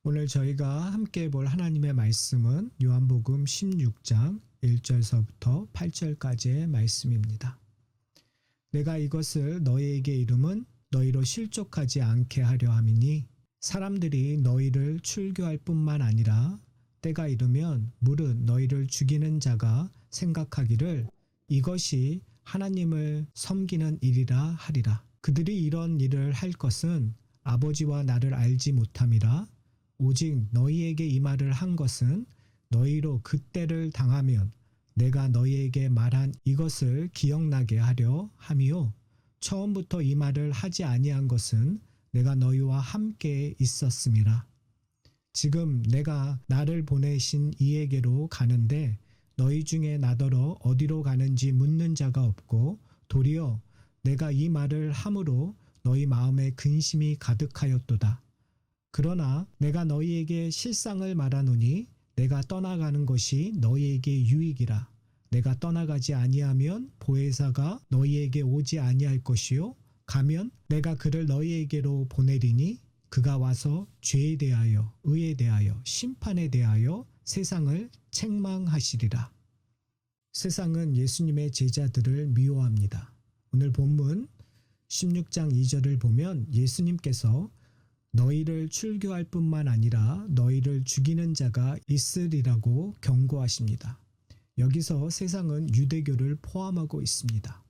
오늘 저희가 함께 볼 하나님의 말씀은 요한복음 16장 1절서부터 8절까지의 말씀입니다. 내가 이것을 너희에게 이름은 너희로 실족하지 않게 하려 함이니 사람들이 너희를 출교할 뿐만 아니라 때가 이르면 무릇 너희를 죽이는 자가 생각하기를 이것이 하나님을 섬기는 일이라 하리라. 그들이 이런 일을 할 것은 아버지와 나를 알지 못함이라. 오직 너희에게 이 말을 한 것은 너희로 그때를 당하면 내가 너희에게 말한 이것을 기억나게 하려 함이요. 처음부터 이 말을 하지 아니한 것은 내가 너희와 함께 있었음이라. 지금 내가 나를 보내신 이에게로 가는데 너희 중에 나더러 어디로 가는지 묻는 자가 없고 도리어 내가 이 말을 함으로 너희 마음에 근심이 가득하였도다. 그러나 내가 너희에게 실상을 말하노니 내가 떠나가는 것이 너희에게 유익이라. 내가 떠나가지 아니하면 보혜사가 너희에게 오지 아니할 것이요 가면 내가 그를 너희에게로 보내리니 그가 와서 죄에 대하여 의에 대하여 심판에 대하여 세상을 책망하시리라. 세상은 예수님의 제자들을 미워합니다. 오늘 본문 16장 2절을 보면 예수님께서 너희를 출교할 뿐만 아니라 너희를 죽이는 자가 있으리라고 경고하십니다. 여기서 세상은 유대교를 포함하고 있습니다.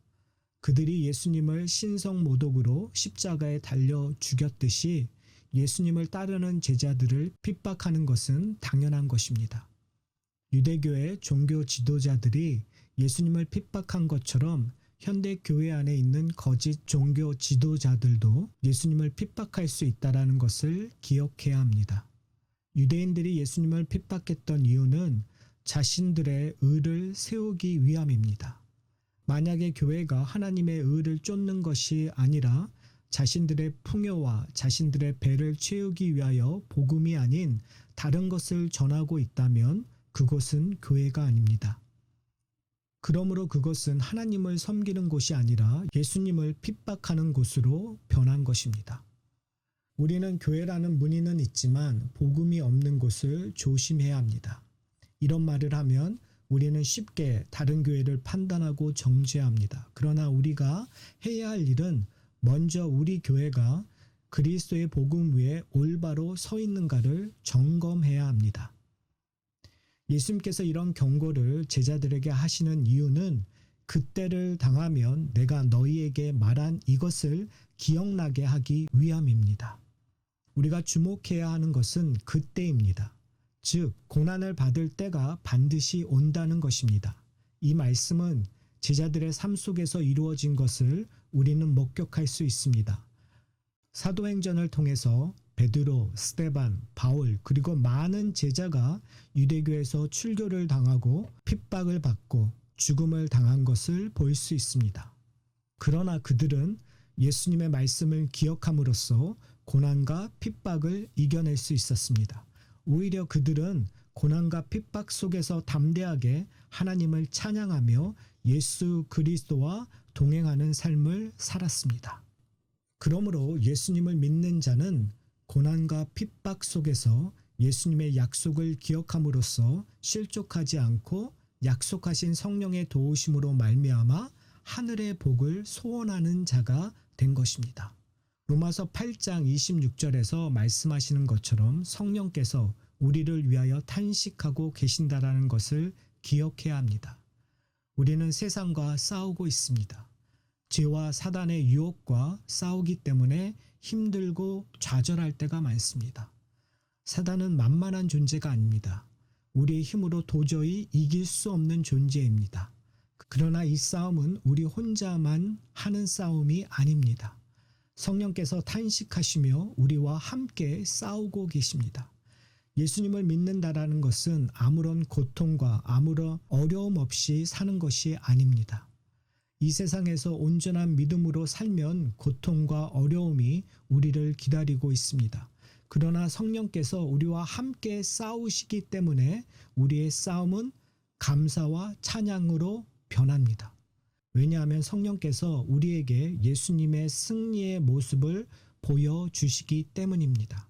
그들이 예수님을 신성모독으로 십자가에 달려 죽였듯이 예수님을 따르는 제자들을 핍박하는 것은 당연한 것입니다. 유대교의 종교 지도자들이 예수님을 핍박한 것처럼 현대 교회 안에 있는 거짓 종교 지도자들도 예수님을 핍박할 수 있다는 것을 기억해야 합니다. 유대인들이 예수님을 핍박했던 이유는 자신들의 의를 세우기 위함입니다. 만약에 교회가 하나님의 의를 쫓는 것이 아니라 자신들의 풍요와 자신들의 배를 채우기 위하여 복음이 아닌 다른 것을 전하고 있다면 그것은 교회가 아닙니다. 그러므로 그것은 하나님을 섬기는 곳이 아니라 예수님을 핍박하는 곳으로 변한 것입니다. 우리는 교회라는 문의는 있지만 복음이 없는 곳을 조심해야 합니다. 이런 말을 하면 우리는 쉽게 다른 교회를 판단하고 정죄합니다. 그러나 우리가 해야 할 일은 먼저 우리 교회가 그리스도의 복음 위에 올바로 서 있는가를 점검해야 합니다. 예수님께서 이런 경고를 제자들에게 하시는 이유는 그때를 당하면 내가 너희에게 말한 이것을 기억나게 하기 위함입니다. 우리가 주목해야 하는 것은 그때입니다. 즉, 고난을 받을 때가 반드시 온다는 것입니다. 이 말씀은 제자들의 삶 속에서 이루어진 것을 우리는 목격할 수 있습니다. 사도행전을 통해서 베드로, 스데반, 바울 그리고 많은 제자가 유대교에서 출교를 당하고 핍박을 받고 죽음을 당한 것을 볼 수 있습니다. 그러나 그들은 예수님의 말씀을 기억함으로써 고난과 핍박을 이겨낼 수 있었습니다. 오히려 그들은 고난과 핍박 속에서 담대하게 하나님을 찬양하며 예수 그리스도와 동행하는 삶을 살았습니다. 그러므로 예수님을 믿는 자는 고난과 핍박 속에서 예수님의 약속을 기억함으로써 실족하지 않고 약속하신 성령의 도우심으로 말미암아 하늘의 복을 소원하는 자가 된 것입니다. 로마서 8장 26절에서 말씀하시는 것처럼 성령께서 우리를 위하여 탄식하고 계신다라는 것을 기억해야 합니다. 우리는 세상과 싸우고 있습니다. 죄와 사단의 유혹과 싸우기 때문에 힘들고 좌절할 때가 많습니다. 사단은 만만한 존재가 아닙니다. 우리의 힘으로 도저히 이길 수 없는 존재입니다. 그러나 이 싸움은 우리 혼자만 하는 싸움이 아닙니다. 성령께서 탄식하시며 우리와 함께 싸우고 계십니다. 예수님을 믿는다라는 것은 아무런 고통과 아무런 어려움 없이 사는 것이 아닙니다. 이 세상에서 온전한 믿음으로 살면 고통과 어려움이 우리를 기다리고 있습니다. 그러나 성령께서 우리와 함께 싸우시기 때문에 우리의 싸움은 감사와 찬양으로 변합니다. 왜냐하면 성령께서 우리에게 예수님의 승리의 모습을 보여주시기 때문입니다.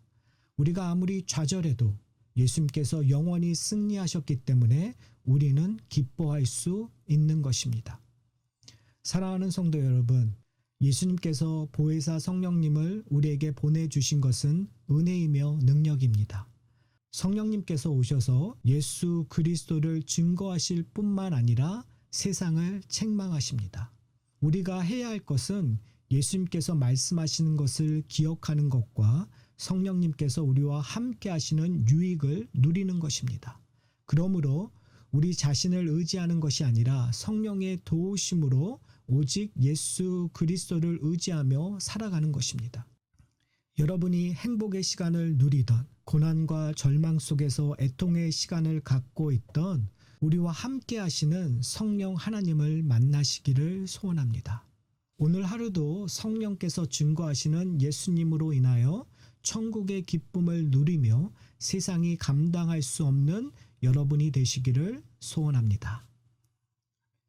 우리가 아무리 좌절해도 예수님께서 영원히 승리하셨기 때문에 우리는 기뻐할 수 있는 것입니다. 사랑하는 성도 여러분, 예수님께서 보혜사 성령님을 우리에게 보내주신 것은 은혜이며 능력입니다. 성령님께서 오셔서 예수 그리스도를 증거하실 뿐만 아니라 세상을 책망하십니다. 우리가 해야 할 것은 예수님께서 말씀하시는 것을 기억하는 것과 성령님께서 우리와 함께 하시는 유익을 누리는 것입니다. 그러므로 우리 자신을 의지하는 것이 아니라 성령의 도우심으로 오직 예수 그리스도를 의지하며 살아가는 것입니다. 여러분이 행복의 시간을 누리던 고난과 절망 속에서 애통의 시간을 갖고 있던 우리와 함께 하시는 성령 하나님을 만나시기를 소원합니다. 오늘 하루도 성령께서 증거하시는 예수님으로 인하여 천국의 기쁨을 누리며 세상이 감당할 수 없는 여러분이 되시기를 소원합니다.